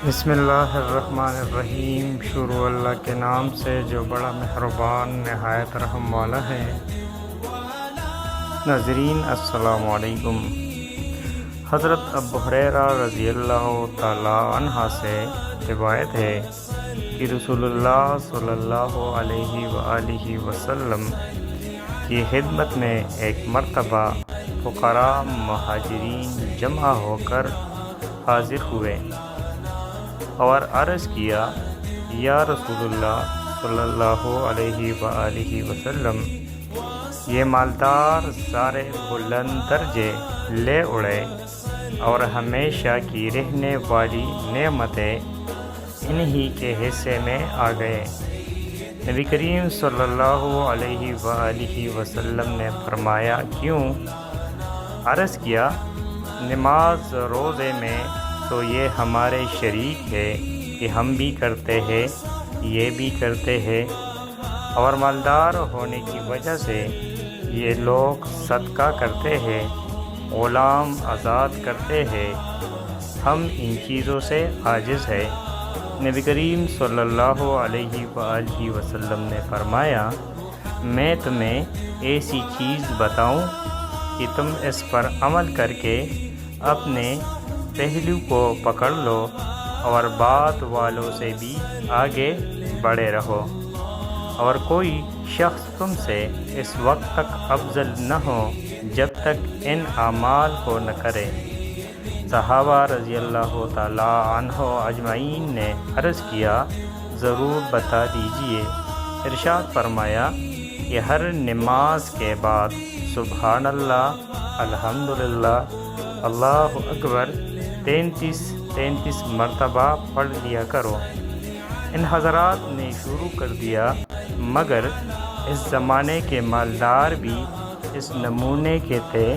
بسم اللہ الرحمن الرحیم۔ شروع اللہ کے نام سے جو بڑا مہربان نہایت رحم والا ہے۔ ناظرین السلام علیکم۔ حضرت ابو ہریرہ رضی اللہ تعالی عنہ سے روایت ہے کہ رسول اللہ صلی اللہ علیہ وآلہ وسلم کی خدمت میں ایک مرتبہ فقراء مہاجرین جمع ہو کر حاضر ہوئے اور عرض کیا، یا رسول اللہ صلی اللہ علیہ وآلہ وسلم، یہ مالدار سارے بلند درجے لے اڑے اور ہمیشہ کی رہنے والی نعمتیں انہی کے حصے میں آ گئے۔ نبی کریم صلی اللہ علیہ وآلہ وسلم نے فرمایا، کیوں؟ عرض کیا، نماز روزے میں تو یہ ہمارے شریک ہے کہ ہم بھی کرتے ہیں، یہ بھی کرتے ہیں، اور مالدار ہونے کی وجہ سے یہ لوگ صدقہ کرتے ہیں، غلام آزاد کرتے ہیں، ہم ان چیزوں سے عاجز ہیں۔ نبی کریم صلی اللہ علیہ وآلہ وسلم نے فرمایا، میں تمہیں ایسی چیز بتاؤں کہ تم اس پر عمل کر کے اپنے پہلو کو پکڑ لو اور بعد والوں سے بھی آگے بڑھے رہو، اور کوئی شخص تم سے اس وقت تک افضل نہ ہو جب تک ان اعمال کو نہ کرے۔ صحابہ رضی اللہ تعالی عنہ اجمعین نے عرض کیا، ضرور بتا دیجئے۔ ارشاد فرمایا کہ ہر نماز کے بعد سبحان اللہ، الحمدللہ، اللہ اکبر 33 مرتبہ پڑھ لیا کرو۔ ان حضرات نے شروع کر دیا، مگر اس زمانے کے مالدار بھی اس نمونے کے تھے،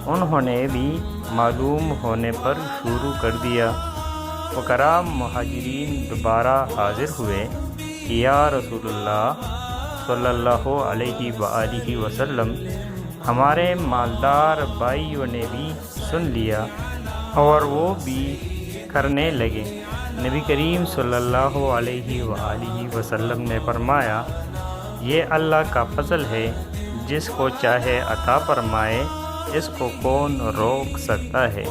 انہوں نے بھی معلوم ہونے پر شروع کر دیا۔ فقراء مہاجرین دوبارہ حاضر ہوئے کہ یا رسول اللہ صلی اللہ علیہ وآلہ وسلم، ہمارے مالدار بھائیوں نے بھی سن لیا اور وہ بھی کرنے لگے۔ نبی کریم صلی اللہ علیہ وآلہ وسلم نے فرمایا، یہ اللہ کا فضل ہے، جس کو چاہے عطا فرمائے، اس کو کون روک سکتا ہے۔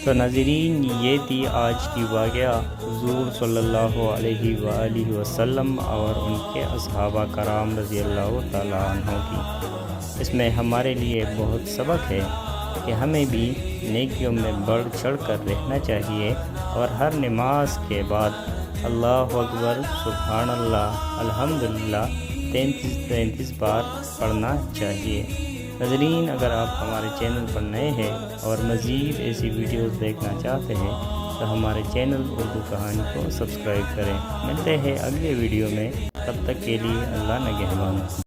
تو ناظرین، یہ تھی آج کی واقعہ حضور صلی اللہ علیہ وآلہ وسلم اور ان کے اصحابہ کرام رضی اللہ تعالی عنہ کی۔ اس میں ہمارے لیے بہت سبق ہے کہ ہمیں بھی نیکیوں میں بڑھ چڑھ کر رہنا چاہیے، اور ہر نماز کے بعد اللہ اکبر، سبحان اللہ، الحمدللہ 33 بار پڑھنا چاہیے۔ ناظرین، اگر آپ ہمارے چینل پر نئے ہیں اور مزید ایسی ویڈیوز دیکھنا چاہتے ہیں تو ہمارے چینل اردو کہانی کو سبسکرائب کریں۔ ملتے ہیں اگلے ویڈیو میں، تب تک کے لیے اللہ نگہبان۔